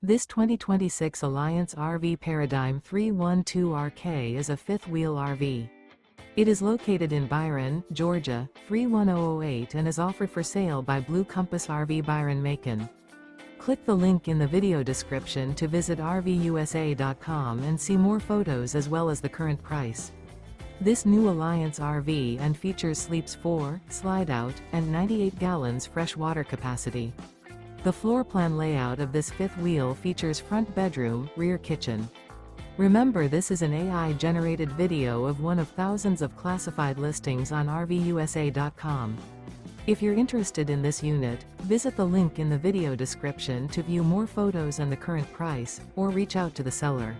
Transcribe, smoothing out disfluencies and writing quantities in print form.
This 2026 Alliance RV Paradigm 312RK is a fifth-wheel RV. It is located in Byron, Georgia, 31008 and is offered for sale by Blue Compass RV Byron-Macon. Click the link in the video description to visit RVUSA.com and see more photos as well as the current price. This new Alliance RV and features sleeps 4, slide-out, and 98 gallons fresh water capacity. The floor plan layout of this fifth wheel features front bedroom, rear kitchen. Remember, this is an AI-generated video of one of thousands of classified listings on RVUSA.com. If you're interested in this unit, visit the link in the video description to view more photos and the current price, or reach out to the seller.